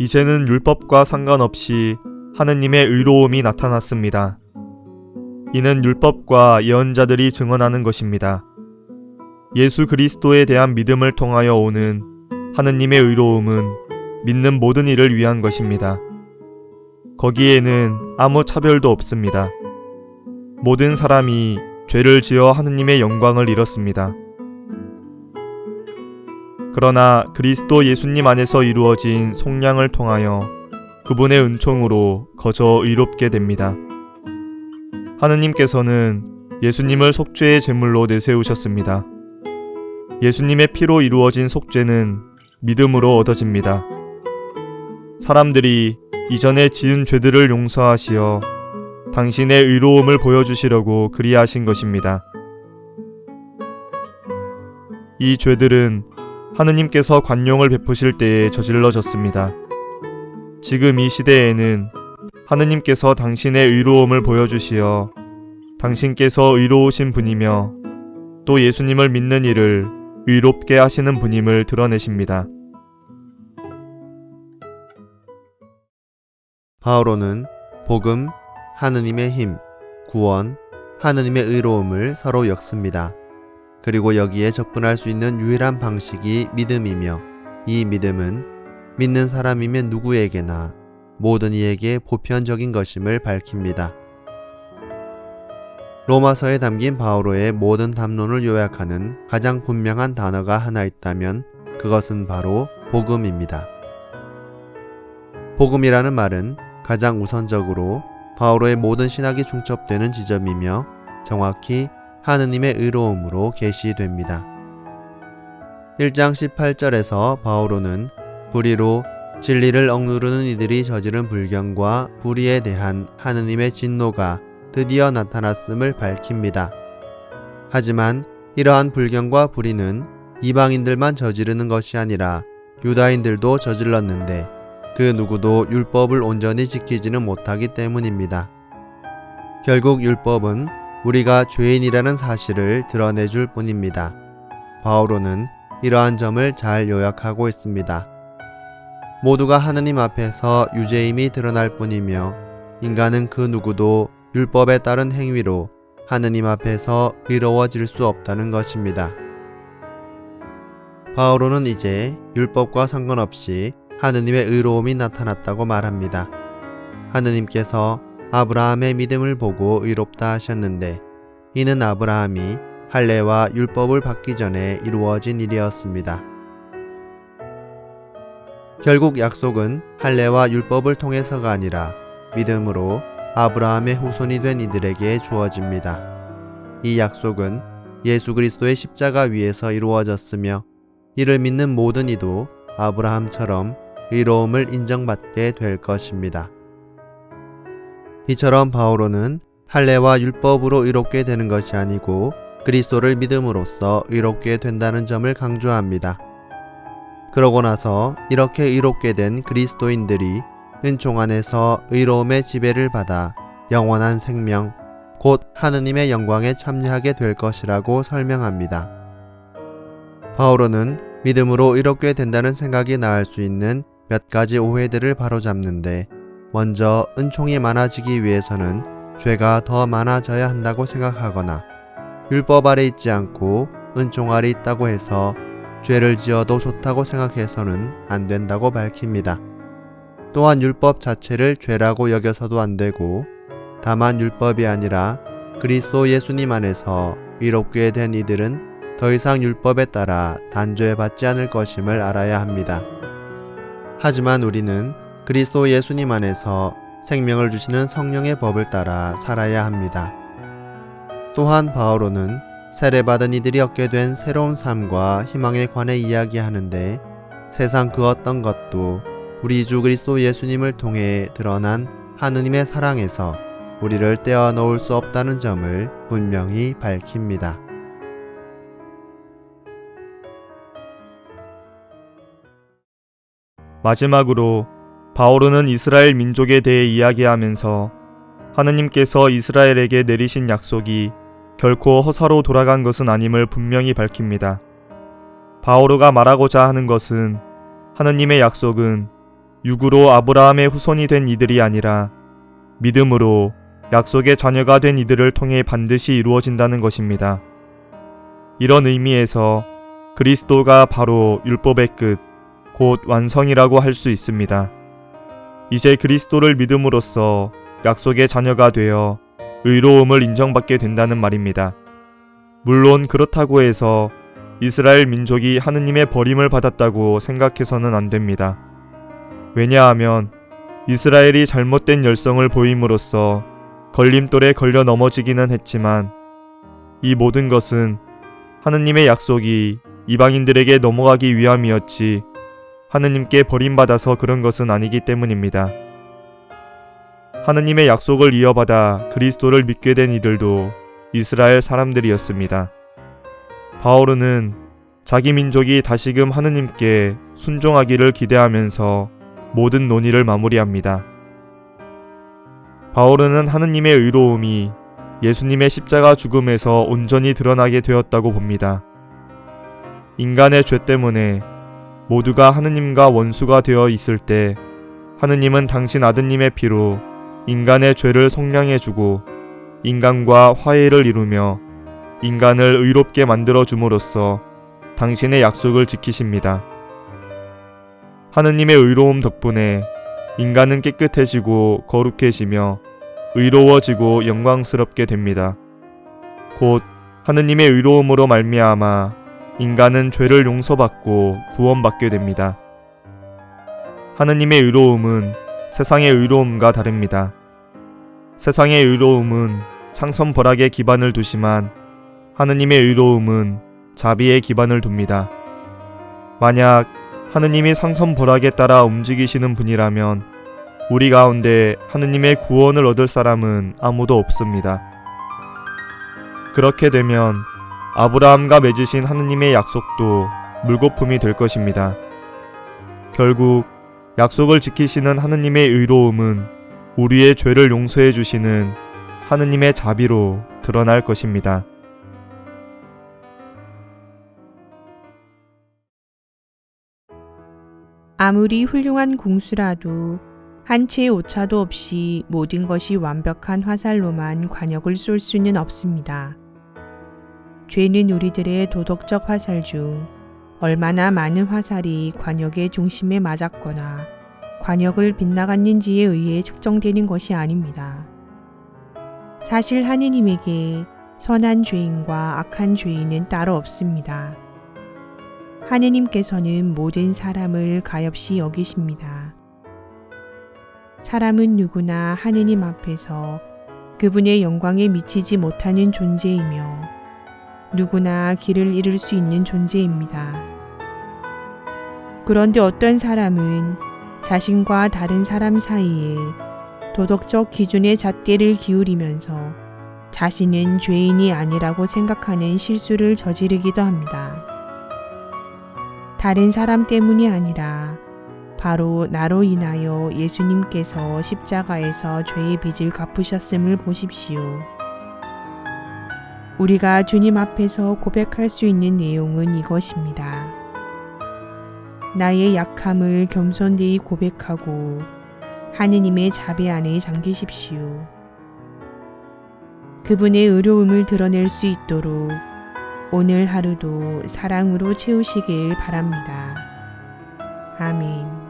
이제는 율법과 상관없이 하느님의 의로움이 나타났습니다. 이는 율법과 예언자들이 증언하는 것입니다. 예수 그리스도에 대한 믿음을 통하여 오는 하느님의 의로움은 믿는 모든 이를 위한 것입니다. 거기에는 아무 차별도 없습니다. 모든 사람이 죄를 지어 하느님의 영광을 잃었습니다. 그러나 그리스도 예수님 안에서 이루어진 속량을 통하여 그분의 은총으로 거저 의롭게 됩니다. 하느님께서는 예수님을 속죄의 제물로 내세우셨습니다. 예수님의 피로 이루어진 속죄는 믿음으로 얻어집니다. 사람들이 이전에 지은 죄들을 용서하시어 당신의 의로움을 보여주시려고 그리하신 것입니다. 이 죄들은 하느님께서 관용을 베푸실 때에 저질러졌습니다. 지금 이 시대에는 하느님께서 당신의 의로움을 보여주시어 당신께서 의로우신 분이며 또 예수님을 믿는 이를 의롭게 하시는 분임을 드러내십니다. 바오로는 복음, 하느님의 힘, 구원, 하느님의 의로움을 서로 엮습니다. 그리고 여기에 접근할 수 있는 유일한 방식이 믿음이며 이 믿음은 믿는 사람이면 누구에게나 모든 이에게 보편적인 것임을 밝힙니다. 로마서에 담긴 바오로의 모든 담론을 요약하는 가장 분명한 단어가 하나 있다면 그것은 바로 복음입니다. 복음이라는 말은 가장 우선적으로 바오로의 모든 신학이 중첩되는 지점이며 정확히 하느님의 의로움으로 계시됩니다. 1장 18절에서 바오로는 불의로 진리를 억누르는 이들이 저지른 불경과 불의에 대한 하느님의 진노가 드디어 나타났음을 밝힙니다. 하지만 이러한 불경과 불의는 이방인들만 저지르는 것이 아니라 유다인들도 저질렀는데 그 누구도 율법을 온전히 지키지는 못하기 때문입니다. 결국 율법은 우리가 죄인이라는 사실을 드러내줄 뿐입니다. 바오로는 이러한 점을 잘 요약하고 있습니다. 모두가 하느님 앞에서 유죄임이 드러날 뿐이며 인간은 그 누구도 율법에 따른 행위로 하느님 앞에서 의로워질 수 없다는 것입니다. 바오로는 이제 율법과 상관없이 하느님의 의로움이 나타났다고 말합니다. 하느님께서 아브라함의 믿음을 보고 의롭다 하셨는데 이는 아브라함이 할례와 율법을 받기 전에 이루어진 일이었습니다. 결국 약속은 할례와 율법을 통해서가 아니라 믿음으로 아브라함의 후손이 된 이들에게 주어집니다. 이 약속은 예수 그리스도의 십자가 위에서 이루어졌으며 이를 믿는 모든 이도 아브라함처럼 의로움을 인정받게 될 것입니다. 이처럼 바오로는 할례와 율법으로 의롭게 되는 것이 아니고 그리스도를 믿음으로써 의롭게 된다는 점을 강조합니다. 그러고 나서 이렇게 의롭게 된 그리스도인들이 은총 안에서 의로움의 지배를 받아 영원한 생명, 곧 하느님의 영광에 참여하게 될 것이라고 설명합니다. 바오로는 믿음으로 의롭게 된다는 생각이 나을 수 있는 몇 가지 오해들을 바로잡는데 먼저 은총이 많아지기 위해서는 죄가 더 많아져야 한다고 생각하거나 율법 아래 있지 않고 은총 아래 있다고 해서 죄를 지어도 좋다고 생각해서는 안 된다고 밝힙니다. 또한 율법 자체를 죄라고 여겨서도 안 되고 다만 율법이 아니라 그리스도 예수님 안에서 의롭게 된 이들은 더 이상 율법에 따라 단죄받지 않을 것임을 알아야 합니다. 하지만 우리는 그리스도 예수님 안에서 생명을 주시는 성령의 법을 따라 살아야 합니다. 또한 바오로는 세례받은 이들이 얻게 된 새로운 삶과 희망에 관해 이야기하는데 세상 그 어떤 것도 우리 주 그리스도 예수님을 통해 드러난 하느님의 사랑에서 우리를 떼어놓을 수 없다는 점을 분명히 밝힙니다. 마지막으로 바오로는 이스라엘 민족에 대해 이야기하면서 하느님께서 이스라엘에게 내리신 약속이 결코 허사로 돌아간 것은 아님을 분명히 밝힙니다. 바오로가 말하고자 하는 것은 하느님의 약속은 육으로 아브라함의 후손이 된 이들이 아니라 믿음으로 약속의 자녀가 된 이들을 통해 반드시 이루어진다는 것입니다. 이런 의미에서 그리스도가 바로 율법의 끝, 곧 완성이라고 할 수 있습니다. 이제 그리스도를 믿음으로써 약속의 자녀가 되어 의로움을 인정받게 된다는 말입니다. 물론 그렇다고 해서 이스라엘 민족이 하느님의 버림을 받았다고 생각해서는 안 됩니다. 왜냐하면 이스라엘이 잘못된 열성을 보임으로써 걸림돌에 걸려 넘어지기는 했지만 이 모든 것은 하느님의 약속이 이방인들에게 넘어가기 위함이었지 하느님께 버림받아서 그런 것은 아니기 때문입니다. 하느님의 약속을 이어받아 그리스도를 믿게 된 이들도 이스라엘 사람들이었습니다. 바오르는 자기 민족이 다시금 하느님께 순종하기를 기대하면서 모든 논의를 마무리합니다. 바오르는 하느님의 의로움이 예수님의 십자가 죽음에서 온전히 드러나게 되었다고 봅니다. 인간의 죄 때문에 모두가 하느님과 원수가 되어 있을 때 하느님은 당신 아드님의 피로 인간의 죄를 속량해주고 인간과 화해를 이루며 인간을 의롭게 만들어 줌으로써 당신의 약속을 지키십니다. 하느님의 의로움 덕분에 인간은 깨끗해지고 거룩해지며 의로워지고 영광스럽게 됩니다. 곧 하느님의 의로움으로 말미암아 인간은 죄를 용서받고 구원받게 됩니다. 하느님의 의로움은 세상의 의로움과 다릅니다. 세상의 의로움은 상선벌악에 기반을 두지만 하느님의 의로움은 자비에 기반을 둡니다. 만약 하느님이 상선벌악에 따라 움직이시는 분이라면 우리 가운데 하느님의 구원을 얻을 사람은 아무도 없습니다. 그렇게 되면 아브라함과 맺으신 하느님의 약속도 물거품이 될 것입니다. 결국 약속을 지키시는 하느님의 의로움은 우리의 죄를 용서해 주시는 하느님의 자비로 드러날 것입니다. 아무리 훌륭한 궁수라도 한 채의 오차도 없이 모든 것이 완벽한 화살로만 관역을 쏠 수는 없습니다. 죄는 우리들의 도덕적 화살 중 얼마나 많은 화살이 관역의 중심에 맞았거나 관역을 빗나갔는지에 의해 측정되는 것이 아닙니다. 사실 하느님에게 선한 죄인과 악한 죄인은 따로 없습니다. 하느님께서는 모든 사람을 가엾이 여기십니다. 사람은 누구나 하느님 앞에서 그분의 영광에 미치지 못하는 존재이며 누구나 길을 잃을 수 있는 존재입니다. 그런데 어떤 사람은 자신과 다른 사람 사이에 도덕적 기준의 잣대를 기울이면서 자신은 죄인이 아니라고 생각하는 실수를 저지르기도 합니다. 다른 사람 때문이 아니라 바로 나로 인하여 예수님께서 십자가에서 죄의 빚을 갚으셨음을 보십시오. 우리가 주님 앞에서 고백할 수 있는 내용은 이것입니다. 나의 약함을 겸손되이 고백하고 하느님의 자비 안에 잠기십시오. 그분의 의로움을 드러낼 수 있도록 오늘 하루도 사랑으로 채우시길 바랍니다. 아멘.